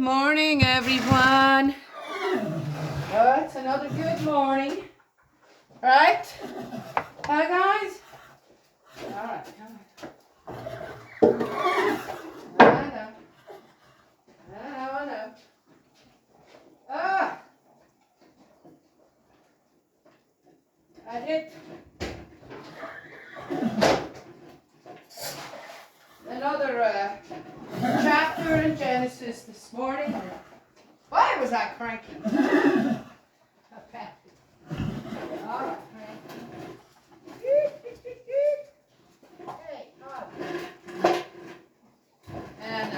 morning, everyone. It's another good morning, right? Hi, guys. All right, come on. I know. Ah, I did another chapter in Genesis this morning. Why was I cranky? Okay. All right, cranky. Hey, God. And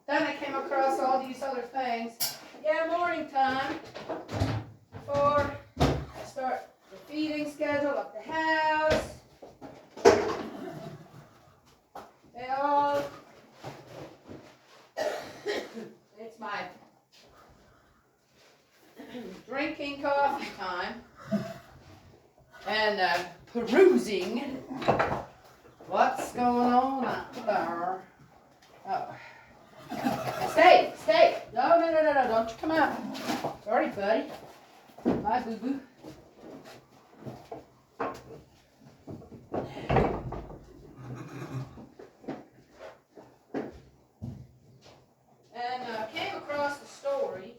then I came across all these other things. Yeah, morning time before I start the feeding schedule of the house. They all, it's my drinking coffee time and perusing what's going on out there. Oh. Stay. No, don't you come out. Sorry, buddy. Bye, boo-boo. And came across the story.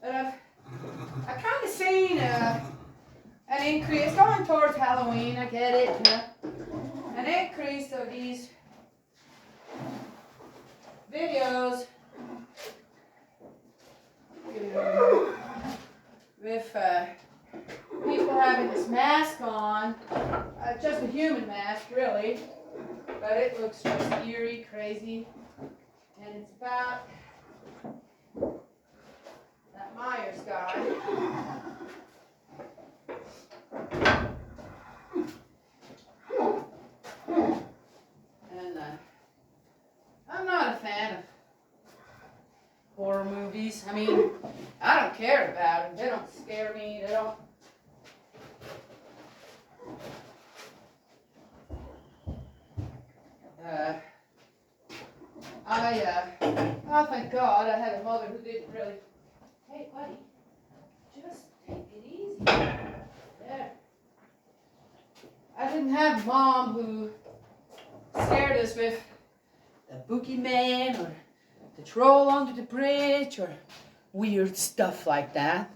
I kind of seen an increase, going towards Halloween, I get it, an increase of these videos with people having this mask on, just a human mask really, but it looks just eerie, crazy, and it's about that Myers guy. And I'm not a fan of horror movies. I mean, I don't care about them. They don't scare me. They don't. Oh, thank God I had a mother who didn't really. Hey, buddy, just take it easy. There. I didn't have a mom who scared us with the boogeyman or the troll under the bridge or weird stuff like that.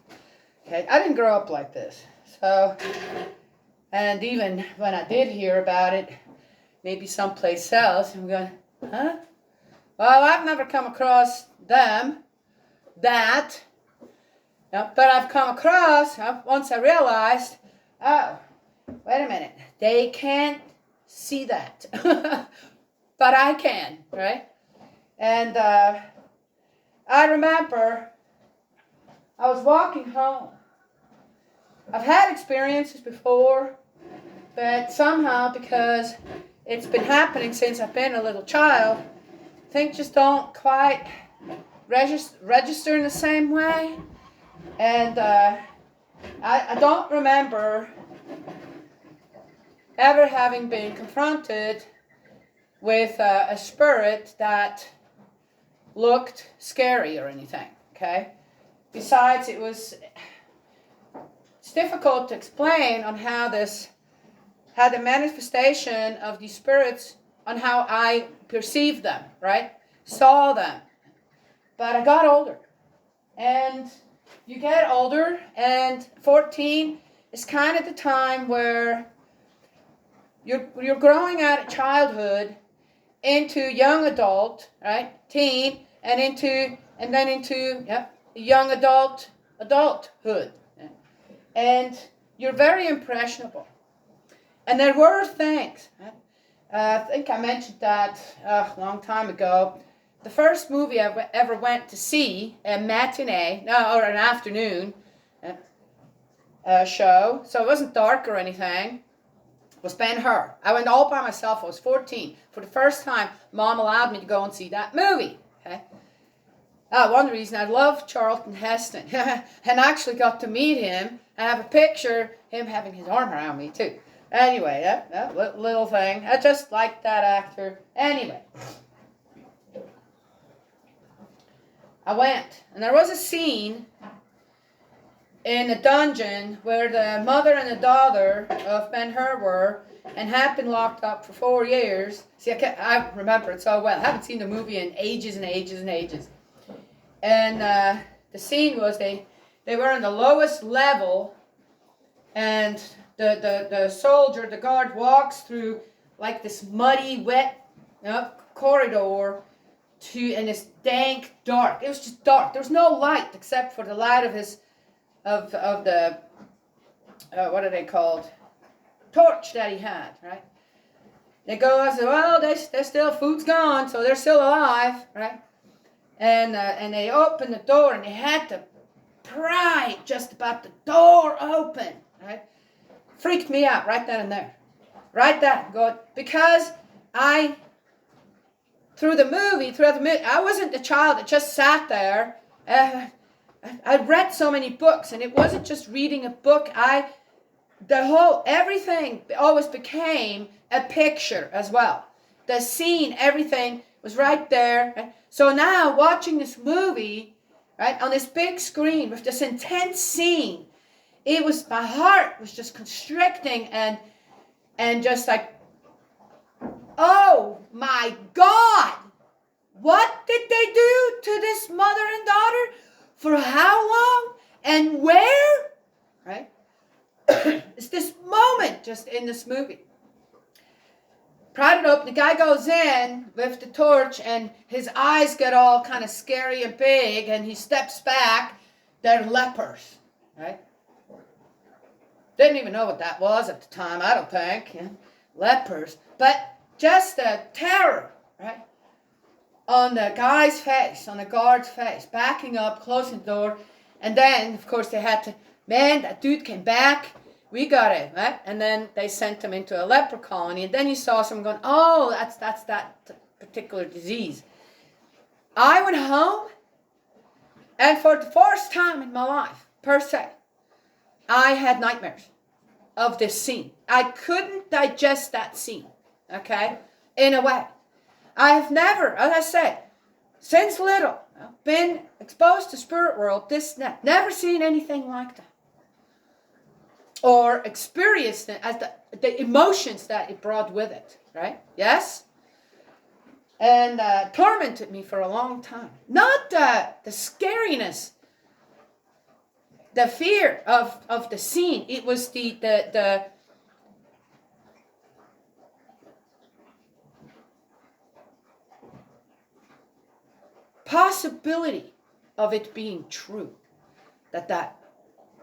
Okay, I didn't grow up like this. So, and even when I did hear about it, maybe someplace else, I'm going, huh? Well, I've never come across that. But I've come across, once I realized, oh, wait a minute, they can't see that. But I can, right? And I remember I was walking home. I've had experiences before, but somehow, because it's been happening since I've been a little child, things just don't quite register in the same way. And I don't remember ever having been confronted with a spirit that looked scary or anything, okay? Besides, it's difficult to explain on how the manifestation of these spirits, on how I perceived them, right? Saw them. But I got older. And you get older, and 14 is kind of the time where you're growing out of childhood into young adult, right? Teen, and then into young adulthood. And you're very impressionable. And there were things. I think I mentioned that a long time ago. The first movie I ever went to see, a matinee, or an afternoon show, so it wasn't dark or anything, was Ben-Hur. I went all by myself. I was 14. For the first time, Mom allowed me to go and see that movie. Okay? One reason I love Charlton Heston and actually got to meet him. I have a picture, him having his arm around me too. Anyway, that little thing. I just like that actor. Anyway, I went, and there was a scene in a dungeon where the mother and the daughter of Ben-Hur were and had been locked up for 4 years. See, I remember it so well. I haven't seen the movie in ages and ages and ages. And the scene was they were on the lowest level, and the soldier, the guard, walks through like this muddy, wet corridor and it's dank, dark. It was just dark. There was no light except for the light of his of the what are they called? Torch that he had, right? They go, I said, well, they're still, food's gone, so they're still alive, right? And they opened the door, and they had to pry just about the door open, right? Freaked me out right then and there. Right then, because throughout the movie, I wasn't the child that just sat there. I read so many books, and it wasn't just reading a book. Everything always became a picture as well. The scene, everything was right there. Right? So now, watching this movie, right, on this big screen with this intense scene, my heart was just constricting and just like, oh my God, what did they do to this mother and daughter? For how long? And where? Right? It's this moment just in this movie. Pried it open, the guy goes in with the torch and his eyes get all kind of scary and big and he steps back. They're lepers, right? Didn't even know what that was at the time, I don't think. Yeah. Lepers. But just the terror, right? On the guy's face, on the guard's face, backing up, closing the door. And then, of course, they had to, man, that dude came back. We got it, right? And then they sent him into a leper colony. And then you saw someone going, oh, that's that particular disease. I went home, and for the first time in my life, per se, I had nightmares of this scene. I couldn't digest that scene, okay, in a way. I have never, as I said, since little, been exposed to spirit world, never seen anything like that. Or experienced it as the emotions that it brought with it, right? Yes? And tormented me for a long time. Not the scariness, the fear of the scene. It was the possibility of it being true. That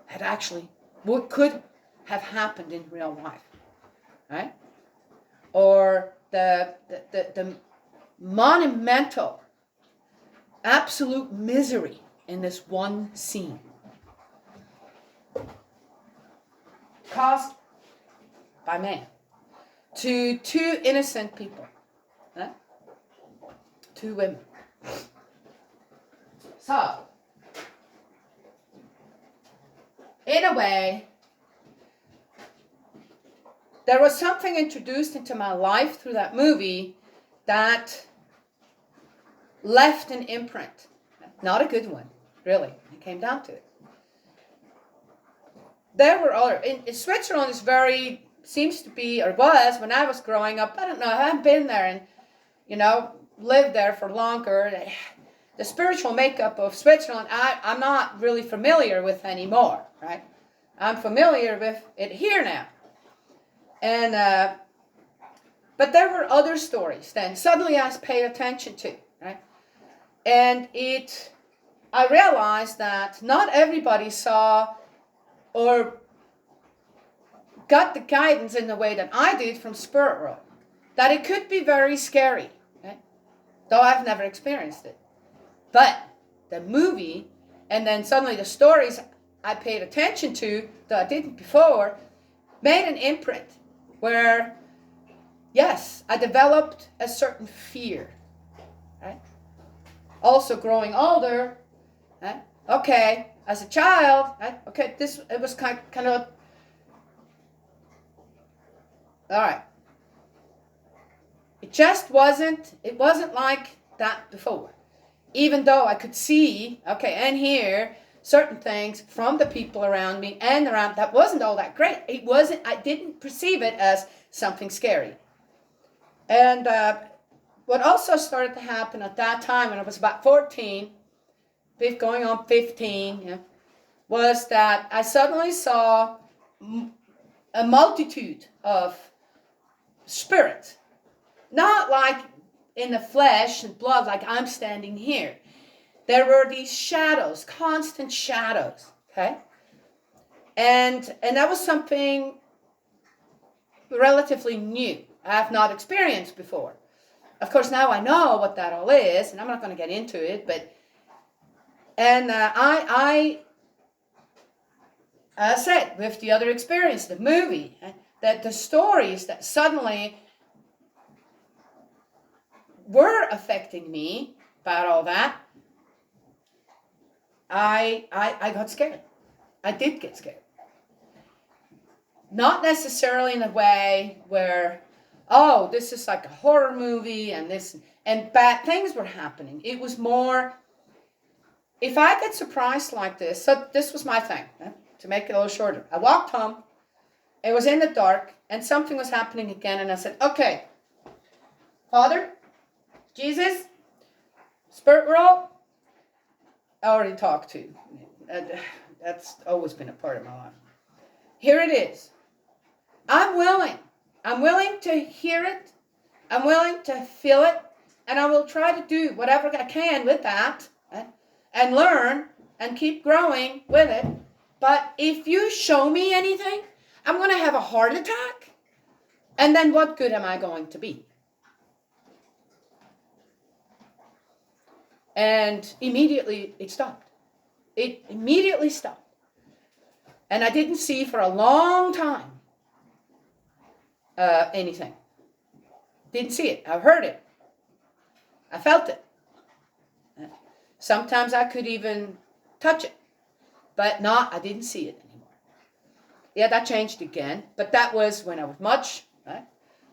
had actually, what could have happened in real life, right? Or the monumental, absolute misery in this one scene, caused by man to two innocent people, right? Two women. So, in a way, there was something introduced into my life through that movie that left an imprint. Not a good one, really. It came down to it. There were other, in Switzerland is seems to be, or was, when I was growing up, I don't know, I haven't been there and, lived there for longer. The spiritual makeup of Switzerland, I'm not really familiar with anymore, right? I'm familiar with it here now. And, but there were other stories then. Suddenly I paid attention to, right? And I realized that not everybody saw or got the guidance in the way that I did from spirit world. That it could be very scary, right? Though I've never experienced it. But the movie, and then suddenly the stories I paid attention to that I didn't before, made an imprint where, yes, I developed a certain fear, right? also growing older, okay, as a child, okay, it was kind of, all right. It wasn't like that before. Even though I could see, okay, and hear certain things from the people around me and around, that wasn't all that great. I didn't perceive it as something scary. And what also started to happen at that time, when I was about 14, going on 15, was that I suddenly saw a multitude of spirits. Not like in the flesh and blood, like I'm standing here. There were these shadows, constant shadows, okay? And that was something relatively new. I have not experienced before. Of course, now I know what that all is, and I'm not going to get into it, but, and I said, with the other experience, the movie, that the stories that suddenly were affecting me about all that, I got scared. I did get scared. Not necessarily in a way where, oh, this is like a horror movie and bad things were happening. It was more, if I get surprised like this, so this was my thing, to make it a little shorter. I walked home, it was in the dark, and something was happening again, and I said, okay, Father, Jesus, Spirit world, I already talked to. That's always been a part of my life. Here it is. I'm willing. I'm willing to hear it. I'm willing to feel it. And I will try to do whatever I can with that. And learn and keep growing with it. But if you show me anything, I'm going to have a heart attack. And then what good am I going to be? And immediately it stopped. It immediately stopped. And I didn't see for a long time anything. Didn't see it. I heard it. I felt it. Sometimes I could even touch it. But I didn't see it anymore. Yeah, that changed again. But that was when I was much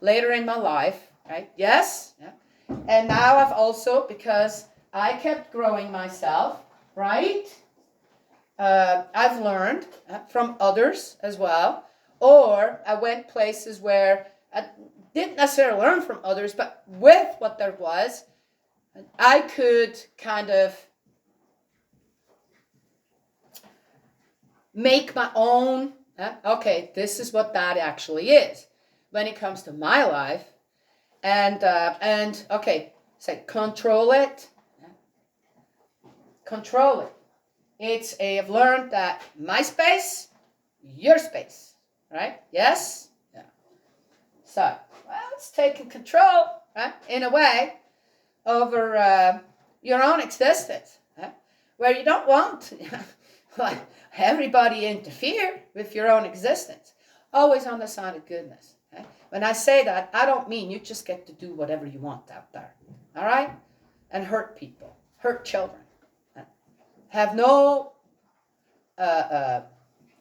later in my life. Right? Yes. Yeah. And now I've also, because I kept growing myself, right? I've learned from others as well. Or I went places where I didn't necessarily learn from others, but with what there was, I could kind of make my own, okay, this is what that actually is when it comes to my life. And okay, say control it. Control it. I've learned that my space, your space, right? Yes? Yeah. So, it's taking control, right, in a way, over your own existence, where you don't want everybody interfere with your own existence. Always on the side of goodness. When I say that, I don't mean you just get to do whatever you want out there, all right? And hurt people, hurt children. Have no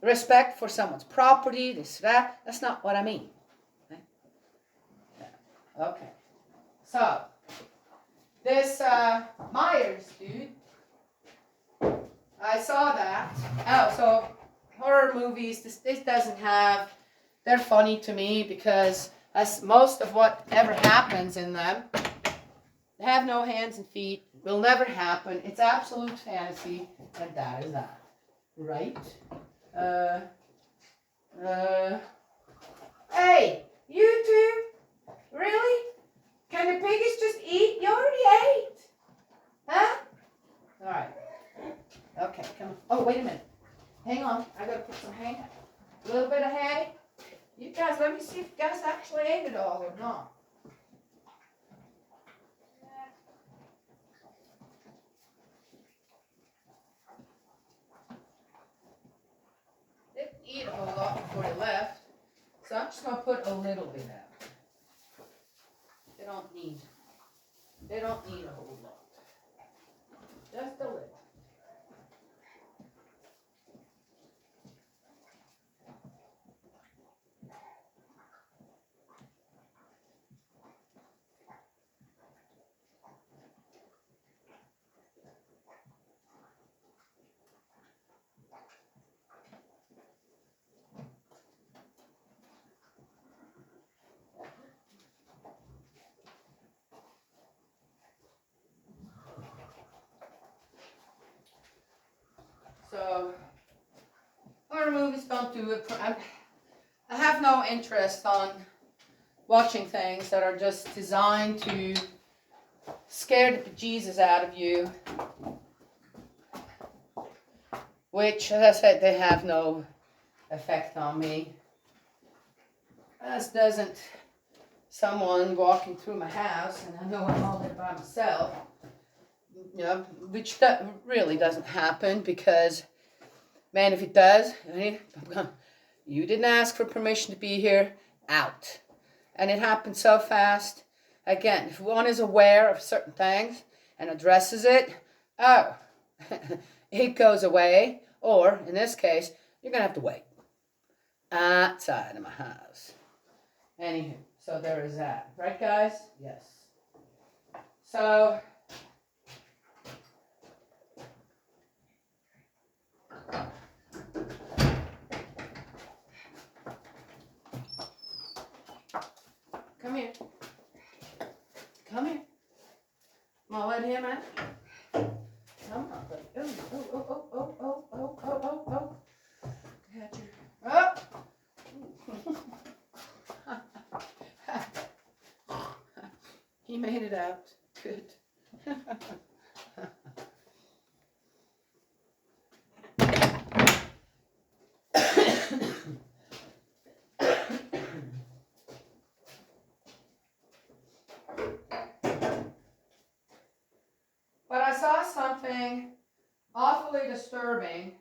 respect for someone's property, this, that. That's not what I mean. Okay? Yeah. Okay. So, this Myers dude, I saw that. Oh, so horror movies, this doesn't have, they're funny to me because most of whatever happens in them, they have no hands and feet, will never happen. It's absolute fantasy, and that is that. Right? Hey, you two? Really? Can the piggies just eat? You already ate. Huh? All right. Okay, come on. Oh, wait a minute. Hang on. I gotta put some hay. A little bit of hay. You guys, let me see if you guys actually ate it all or not. Didn't eat a whole lot before you left, so I'm just gonna put a little bit out. They don't need a whole lot. So, horror movies don't do it. I have no interest on watching things that are just designed to scare the bejesus out of you. Which, as I said, they have no effect on me. As doesn't someone walking through my house and I know I'm all there by myself. You know, which really doesn't happen because, man, if it does, you didn't ask for permission to be here, out. And it happens so fast. Again, if one is aware of certain things and addresses it, oh, it goes away. Or, in this case, you're going to have to wait outside of my house. Anywho, so there is that. Right, guys? Yes. So, come here. Come here. I'm gonna let him out. Come on, buddy. Oh. Got your. Oh! He made it out. Good. But I saw something awfully disturbing.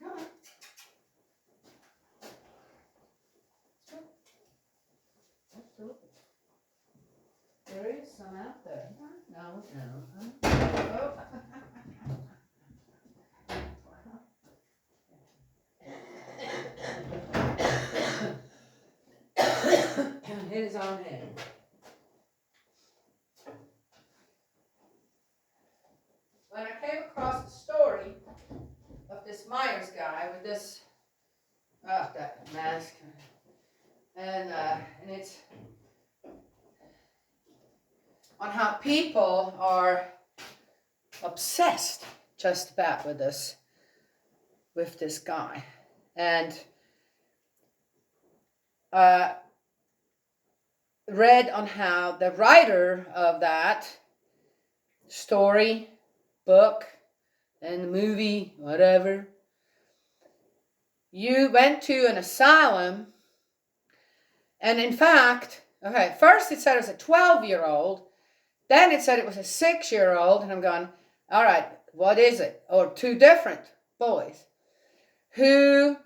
Come on. Let's do it. There is some out there. No. Oh. Hit his own head. When I came across the story of this Myers guy with this, that mask, and it's on how people are obsessed just about with this guy, and read on how the writer of that story, book, and the movie, whatever, you went to an asylum, and in fact, okay, first it said it was a 12-year-old, then it said it was a 6-year-old, and I'm going, all right, what is it? Or two different boys who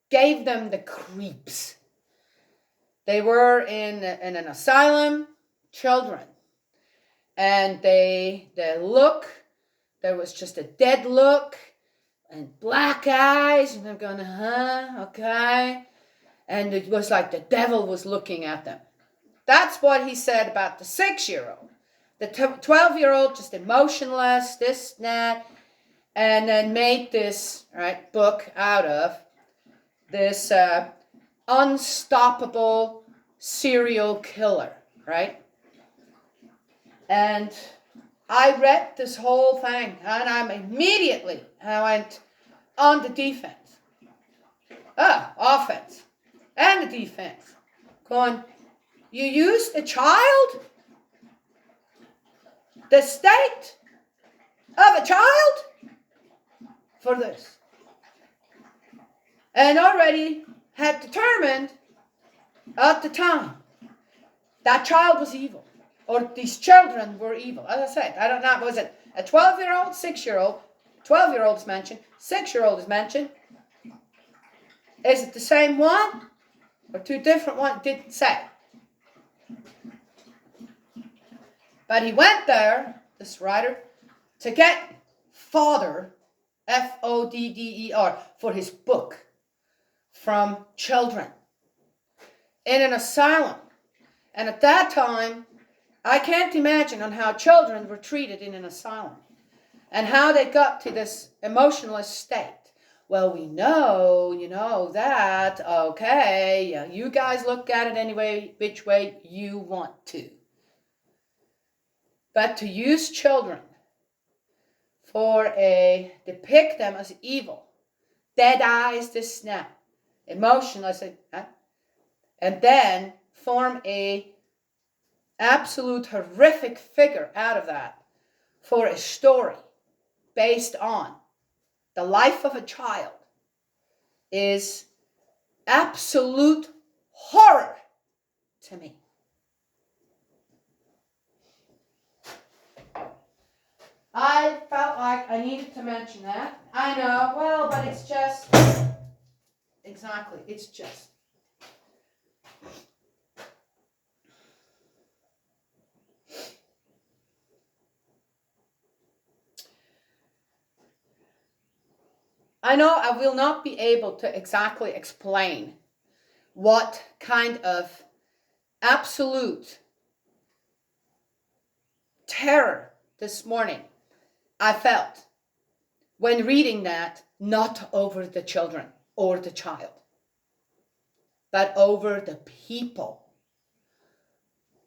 gave them the creeps. They were in an asylum, children, and the look, there was just a dead look and black eyes, and I'm going, okay. And it was like the devil was looking at them. That's what he said about the 6-year-old. The 12-year-old just emotionless, this, that, and then made this book out of this unstoppable serial killer, right? And I read this whole thing, and I went on the defense. Offense. And the defense. Going, you used a child? The state of a child? For this. And already had determined at the time that child was evil. Or these children were evil. As I said, I don't know, was it a 12-year-old, 6-year-old? 12-year-old is mentioned, 6-year-old is mentioned. Is it the same one? Or two different ones? Didn't say. But he went there, this writer, to get fodder, F-O-D-D-E-R, for his book, from children in an asylum. And at that time, I can't imagine on how children were treated in an asylum and how they got to this emotionless state. Well, we know, that, okay, yeah, you guys look at it anyway, which way you want to. But to use children depict them as evil dead eyes this now. Emotionless. And then form a absolute horrific figure out of that for a story based on the life of a child is absolute horror to me. I felt like I needed to mention that. I know, well, but it's just, exactly, it's just. I know I will not be able to exactly explain what kind of absolute terror this morning I felt when reading that, not over the children or the child, but over the people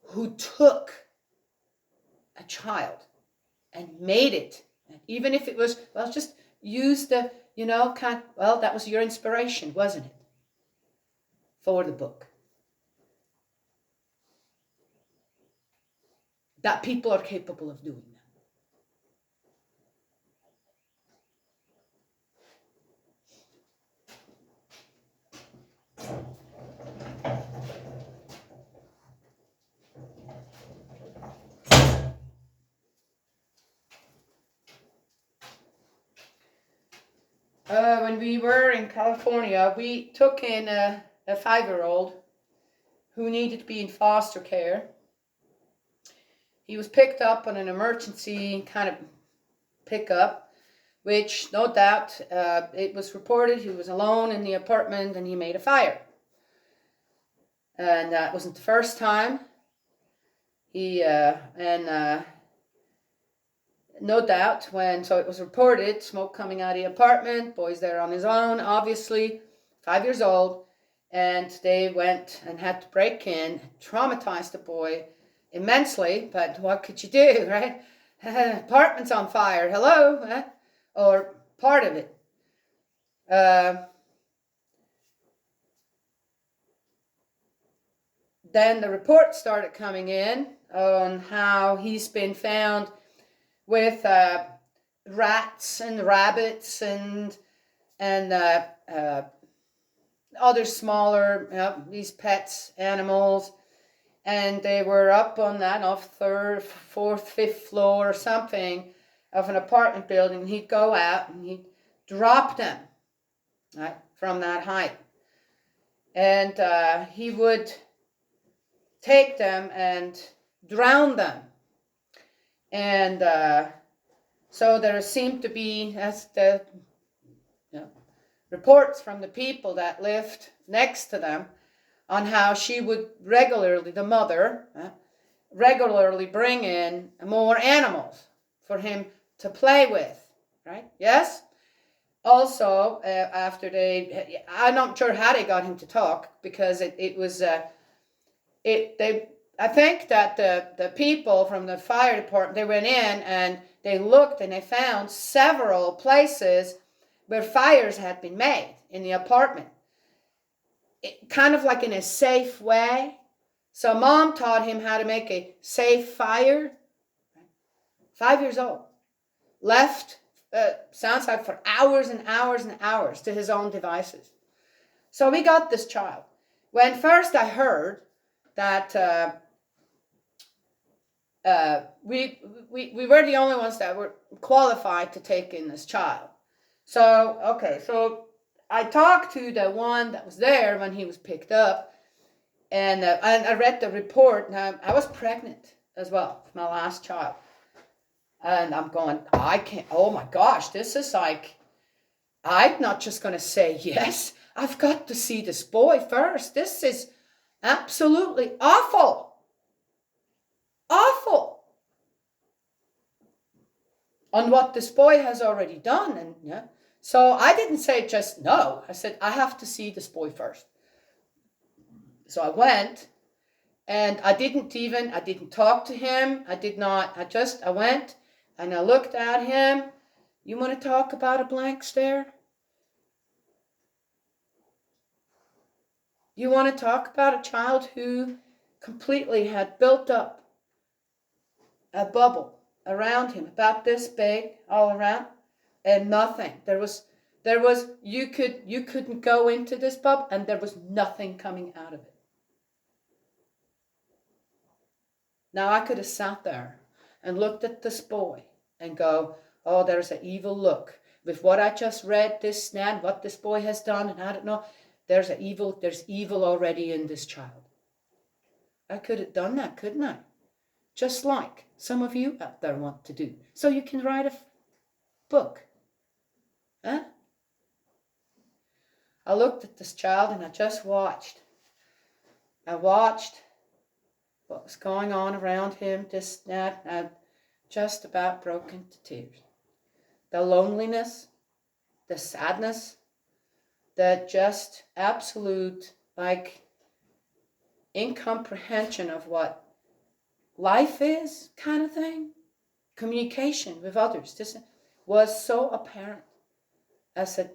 who took a child and made it, even if it was, well, just use the, well, that was your inspiration, wasn't it, for the book? That people are capable of doing that. When we were in California, we took in a 5-year-old who needed to be in foster care. He was picked up on an emergency kind of pickup, which no doubt it was reported he was alone in the apartment and he made a fire. And that wasn't the first time. No doubt so it was reported, smoke coming out of the apartment, boy's there on his own, obviously, 5 years old, and they went and had to break in, traumatized the boy immensely, but what could you do, right? Apartment's on fire, hello, or part of it. Then the reports started coming in on how he's been found with rats and rabbits and other smaller, these pets, animals, and they were up on that off 3rd, 4th, 5th floor or something of an apartment building. He'd go out and he'd drop them, right, from that height, and he would take them and drown them. And so there seemed to be, as the reports from the people that lived next to them, on how she would regularly, the mother, regularly bring in more animals for him to play with, right? Yes? Also, after I'm not sure how they got him to talk, because I think that the people from the fire department, they went in and they looked and they found several places where fires had been made in the apartment. Kind of like in a safe way. So mom taught him how to make a safe fire. 5 years old. Left, sounds like, for hours and hours and hours to his own devices. So we got this child. When first I heard that we were the only ones that were qualified to take in this child. So I talked to the one that was there when he was picked up, and I read the report. Now, I was pregnant as well, my last child. And I'm going, I can't, oh my gosh, this is like, I'm not just going to say yes. I've got to see this boy first. This is absolutely awful. Awful. On what this boy has already done. And so I didn't say just no. I said, I have to see this boy first. So I went, and I didn't talk to him. I went and I looked at him. You want to talk about a blank stare? You want to talk about a child who completely had built up a bubble around him, about this big, all around, and nothing. You couldn't go into this bubble, and there was nothing coming out of it. Now I could have sat there and looked at this boy and go, oh, there's an evil look. With what I just read, this and what this boy has done, and I don't know, there's evil already in this child. I could have done that, couldn't I? Just like some of you out there want to do. So you can write a book. Huh? I looked at this child and I just watched. I watched what was going on around him, this, that, and I just about broke into tears. The loneliness, the sadness, the just absolute, like, incomprehension of what life is, kind of thing. Communication with others. This was so apparent. I said,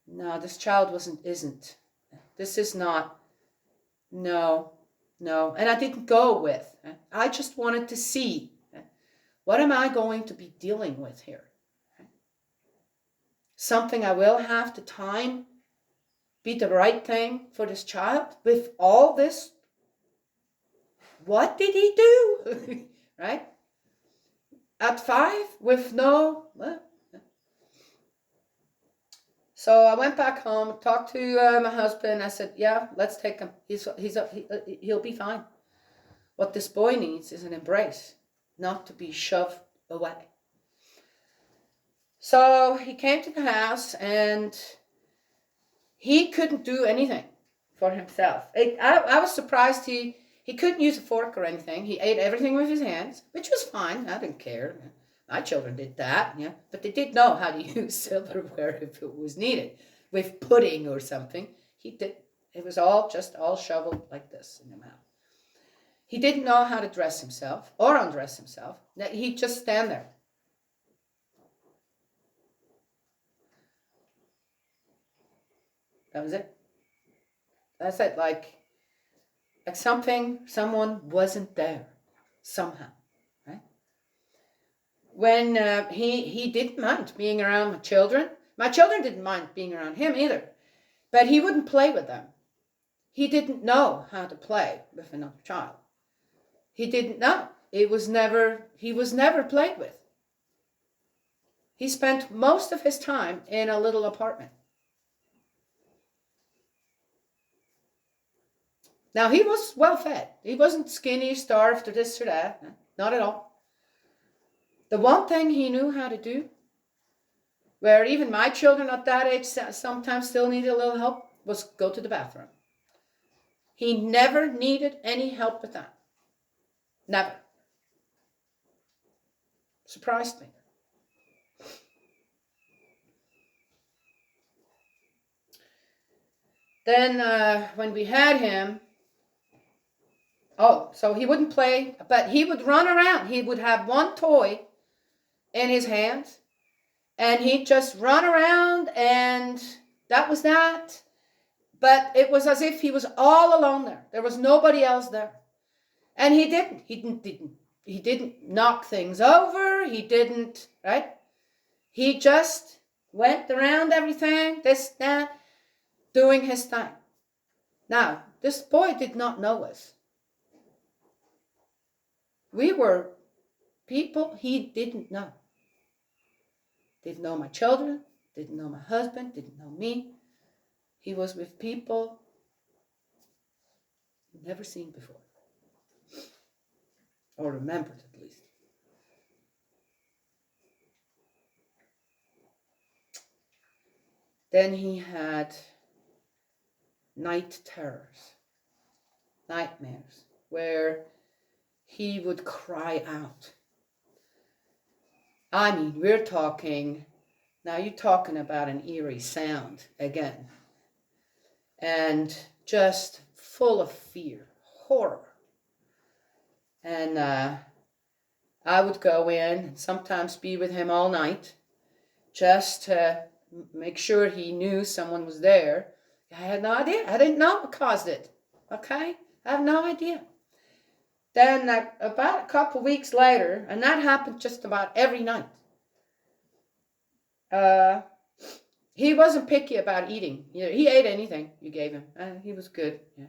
no, this child isn't. This is not. No. And I didn't go with. I just wanted to see. What am I going to be dealing with here? Something I will have to time be the right thing for this child with all this. What did he do? Right? At 5 with no. Well. So I went back home, talked to my husband. I said, yeah, let's take him. He'll be fine. What this boy needs is an embrace, not to be shoved away. So he came to the house and he couldn't do anything for himself. I was surprised he couldn't use a fork or anything. He ate everything with his hands, which was fine. I didn't care. My children did that, yeah, but they did know how to use silverware if it was needed. With pudding or something, he did. It was all shoveled like this in the mouth. He didn't know how to dress himself or undress himself. He'd just stand there. That was it. That's it. Like someone wasn't there somehow. When he didn't mind being around my children. My children didn't mind being around him either. But he wouldn't play with them. He didn't know how to play with another child. He didn't know. He was never played with. He spent most of his time in a little apartment. Now, he was well fed. He wasn't skinny, starved, or this or that. Not at all. The one thing he knew how to do, where even my children at that age sometimes still needed a little help, was go to the bathroom. He never needed any help with that. Never. Surprised me. Then when we had him, so he wouldn't play, but he would run around. He would have one toy in his hands, and he'd just run around, and that was that. But it was as if he was all alone there. There was nobody else there. And he didn't. He didn't knock things over. He didn't, right? He just went around everything, this, that, doing his thing. Now, this boy did not know us. We were people he didn't know. Didn't know my children, didn't know my husband, didn't know me. He was with people he'd never seen before. Or remembered, at least. Then he had night terrors, nightmares, where he would cry out. I mean, we're talking, now you're talking about an eerie sound again. And just full of fear, horror. And I would go in and sometimes be with him all night just to make sure he knew someone was there. I had no idea. I didn't know what caused it. Okay? I have no idea. Then about a couple weeks later, and that happened just about every night, he wasn't picky about eating. He ate anything you gave him. He was good. Yeah.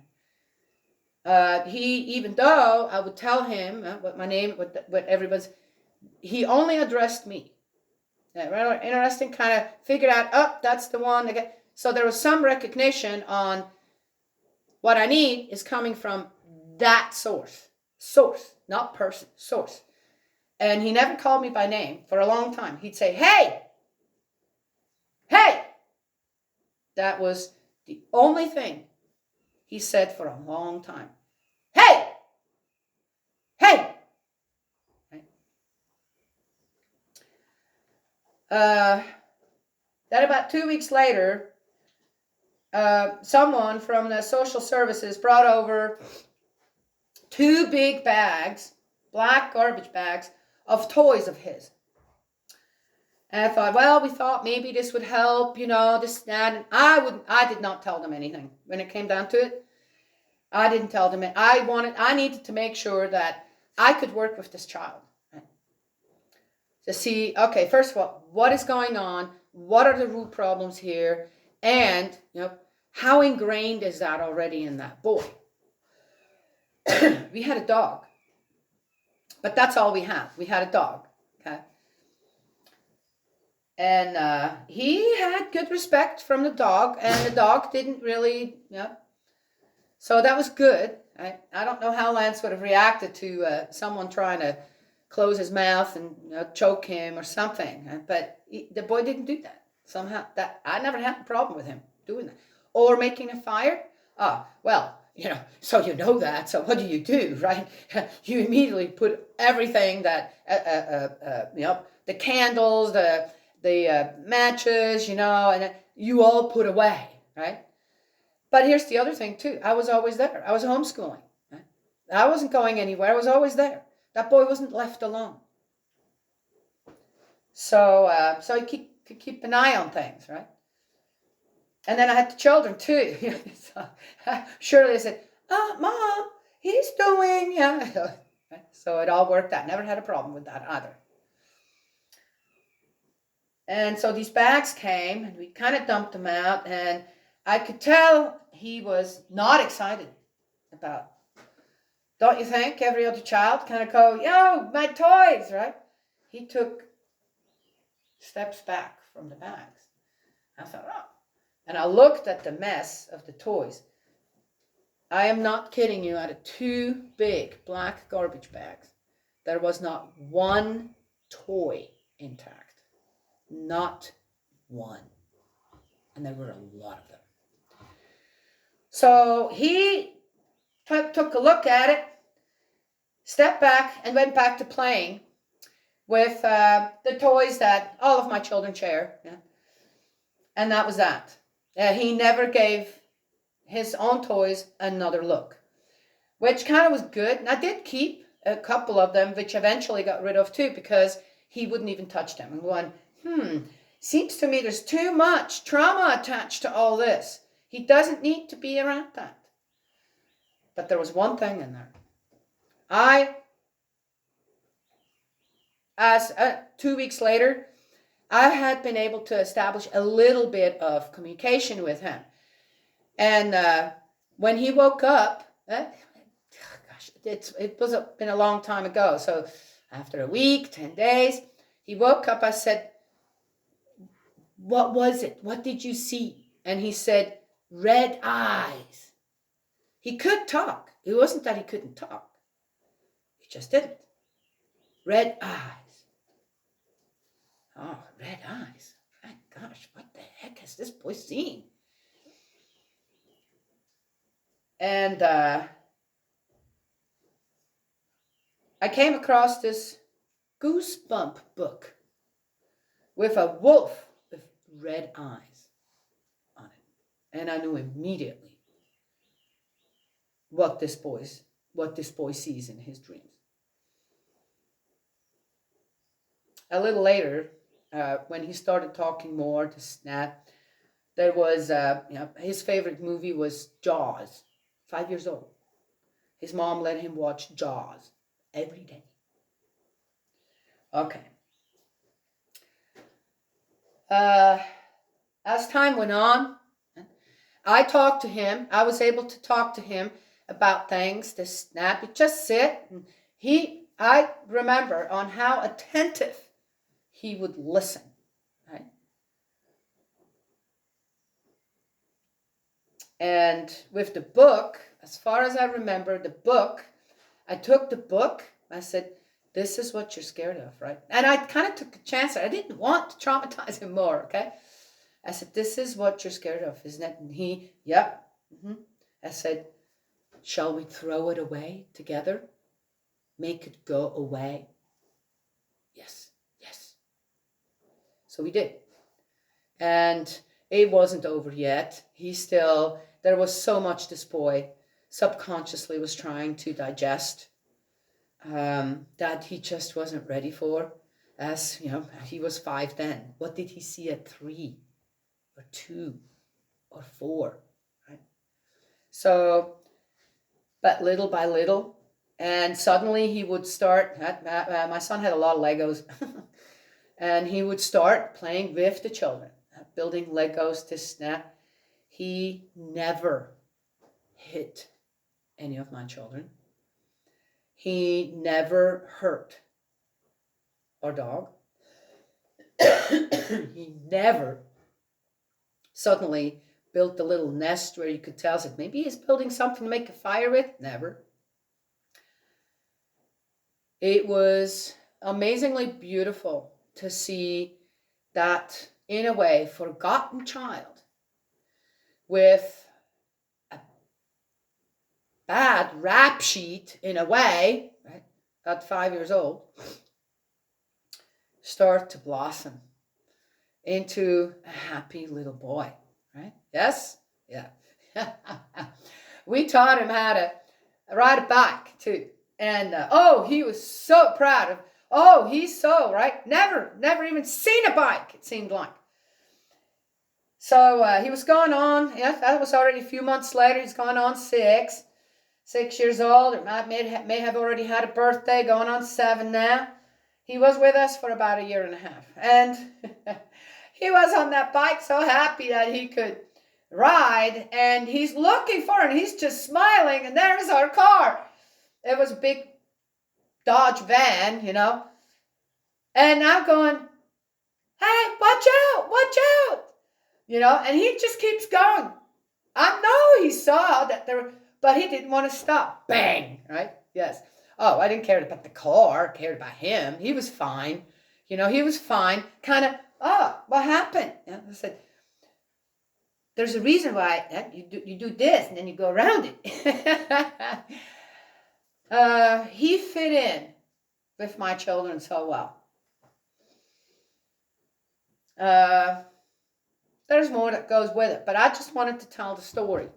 Even though I would tell him what my name, what everybody's, he only addressed me. Rather interesting, kind of figured out, that's the one. So there was some recognition on what I need is coming from that source. Source, not person, source. And he never called me by name for a long time. He'd say, hey, hey. That was the only thing he said for a long time. Hey, hey. Then about 2 weeks later, someone from the social services brought over 2 big bags, black garbage bags, of toys of his. And I thought, well, we thought maybe this would help, this, that. And I did not tell them anything. When it came down to it, I didn't tell them. I needed to make sure that I could work with this child. Right? To see, okay, first of all, what is going on? What are the root problems here? And, how ingrained is that already in that boy? We had a dog. But that's all we had. We had a dog. Okay. And he had good respect from the dog, and the dog didn't really, So that was good. I don't know how Lance would have reacted to someone trying to close his mouth and choke him or something. But the boy didn't do that. Somehow, I never had a problem with him doing that. Or making a fire. Well, so that. So what do, right? You immediately put everything that, the candles, the matches, and you all put away, right? But here's the other thing too. I was always there. I was homeschooling. Right? I wasn't going anywhere. I was always there. That boy wasn't left alone. So he could keep an eye on things, right? And then I had the children too. So, Shirley said, Mom, he's doing, So it all worked out. Never had a problem with that either. And so these bags came, and we kind of dumped them out, and I could tell he was not excited about. Don't you think? Every other child kind of go, yo, my toys, right? He took steps back from the bags. I thought, And I looked at the mess of the toys. I am not kidding you. Out of 2 big black garbage bags, there was not one toy intact. Not one. And there were a lot of them. So he took a look at it, stepped back, and went back to playing with the toys that all of my children share. Yeah? And that was that. He never gave his own toys another look, which kind of was good. And I did keep a couple of them, which eventually got rid of too, because he wouldn't even touch them. And going, seems to me there's too much trauma attached to all this. He doesn't need to be around that. But there was one thing in there. As 2 weeks later, I had been able to establish a little bit of communication with him. And when he woke up, it was been a long time ago. So after a week, 10 days, he woke up. I said, what was it? What did you see? And he said, red eyes. He could talk. It wasn't that he couldn't talk. He just didn't. Red eyes. Oh, red eyes. My gosh, what the heck has this boy seen? And I came across this goosebump book with a wolf with red eyes on it. And I knew immediately what this boy sees in his dreams. A little later, when he started talking more, this, that, There was, his favorite movie was Jaws. 5 years old. His mom let him watch Jaws every day. Okay. As time went on, I talked to him. I was able to talk to him about things, this, that. He'd just sit. And I remember on how attentive he would listen. Right? And with the book, as far as I remember, the book, I took the book. I said, this is what you're scared of, right? And I kind of took a chance. I didn't want to traumatize him more, okay? I said, this is what you're scared of, isn't it? And he, yep. Mm-hmm. I said, shall we throw it away together? Make it go away? Yes, yes. So we did. And it wasn't over yet. There was so much this boy subconsciously was trying to digest that he just wasn't ready for. As, he was 5 then. What did he see at 3 or 2 or 4, right? So, but little by little, and suddenly he would start, my son had a lot of Legos, and he would start playing with the children, building Legos, this, that. He never hit any of my children. He never hurt our dog. He never suddenly built a little nest where you could tell that maybe he's building something to make a fire with. Never. It was amazingly beautiful to see that, in a way, forgotten child with a bad rap sheet, in a way, right, at 5 years old, start to blossom into a happy little boy, right? Yes? Yeah. We taught him how to ride a bike, too. And, he was so proud of, he's so, right? Never even seen a bike, it seemed like. So he was going on, that was already a few months later, he's gone on 6 years old, or may have already had a birthday, going on 7 now. He was with us for about 1.5 years. And he was on that bike so happy that he could ride, and he's looking for it, and he's just smiling, and there's our car. It was a big Dodge van, and I'm going, hey, watch out, and he just keeps going. I know he saw that but he didn't want to stop. Bang, right? Yes. Oh, I didn't care about the car, I cared about him. He was fine. He was fine. Kind of, what happened? I said, there's a reason why you do this, and then you go around it. He fit in with my children so well. There's more that goes with it, but I just wanted to tell the story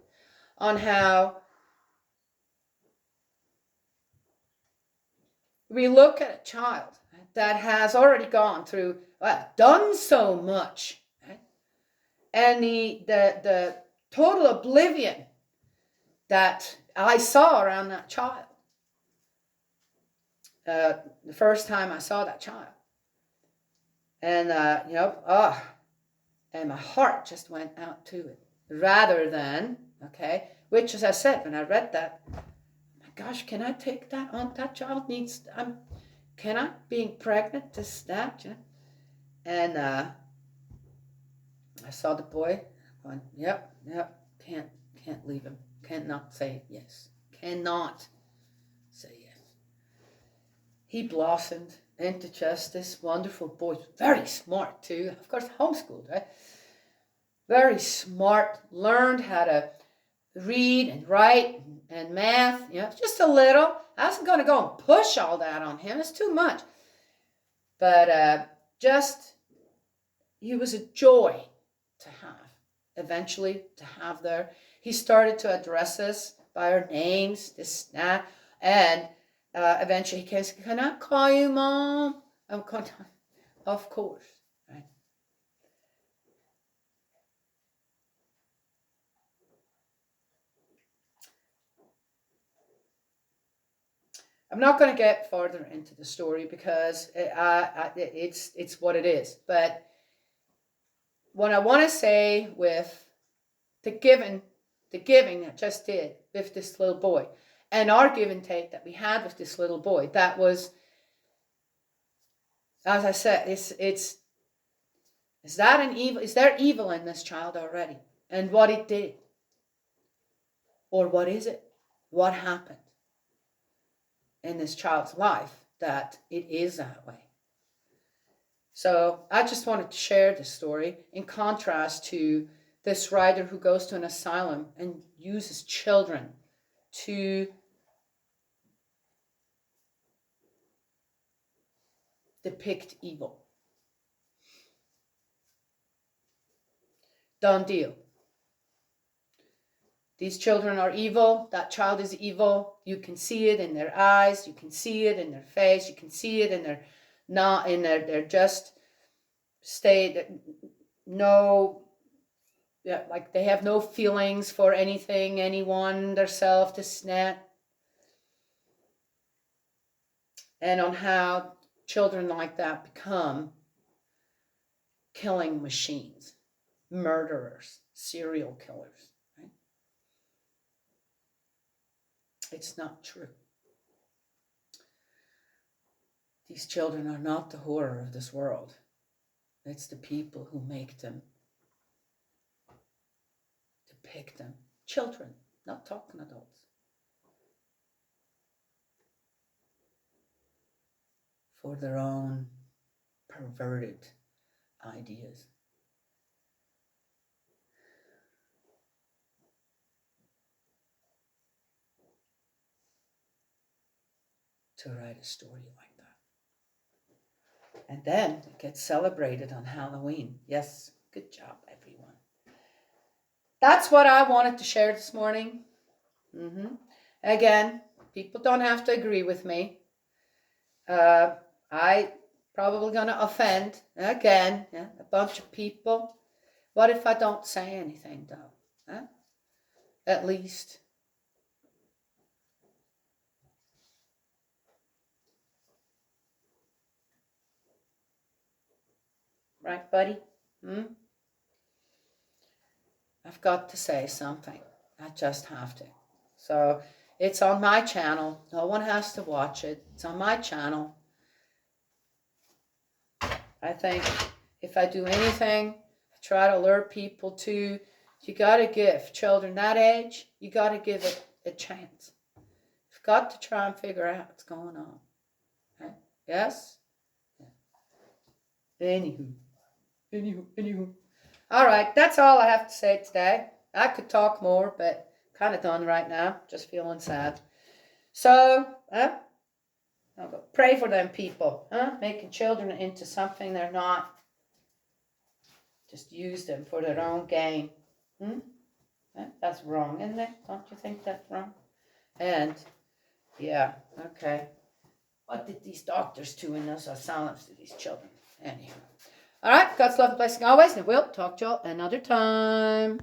on how we look at a child that has already gone through, done so much, right? And the total oblivion that I saw around that child. The first time I saw that child. And, and my heart just went out to it. Rather than, which, as I said, when I read that, my gosh, can I take that on? That child needs, can I, being pregnant, this, that, And I saw the boy going, yep, can't leave him. Cannot say yes. Cannot say yes. He blossomed into just this wonderful boy. Very smart, too. Of course, homeschooled, right? Very smart. Learned how to read and write and math. Just a little. I wasn't going to go and push all that on him. It's too much. But he was a joy to have. Eventually, to have there. He started to address us by our names, this, that, and eventually he came, can I call you Mom? I'm going, of course, right? I'm not going to get further into the story because it's what it is. But what I want to say with the giving I just did with this little boy, and our give and take that we had with this little boy, that was, as I said, is that an evil? Is there evil in this child already? And what it did? Or what is it? What happened in this child's life that it is that way? So I just wanted to share this story in contrast to this writer who goes to an asylum and uses children to depict evil. Done deal. These children are evil. That child is evil. You can see it in their eyes. You can see it in their face. You can see it in their just state. No, yeah, like they have no feelings for anything, anyone, theirself, to snap. And on how children like that become killing machines, murderers, serial killers. Right? It's not true. These children are not the horror of this world. It's the people who make them, depict them. Children, not talking adults. For their own perverted ideas. To write a story like that. And then it gets celebrated on Halloween. Yes, good job, everyone. That's what I wanted to share this morning. Again, people don't have to agree with me. I probably going to offend, again, a bunch of people. What if I don't say anything, though? Huh? At least. Right, buddy? I've got to say something. I just have to. So it's on my channel. No one has to watch it. It's on my channel. I think if I do anything, I try to lure people to, you got to give children that age, you got to give it a chance. You've got to try and figure out what's going on. Okay? Yes? Yeah. Anywho. All right, that's all I have to say today. I could talk more, but kind of done right now. Just feeling sad. So, I'll go pray for them people. Making children into something they're not. Just use them for their own gain. That's wrong, isn't it? Don't you think that's wrong? And, yeah, okay. What did these doctors do in those asylums to these children? Anyhow. All right, God's love and blessing always, and we'll talk to y'all another time.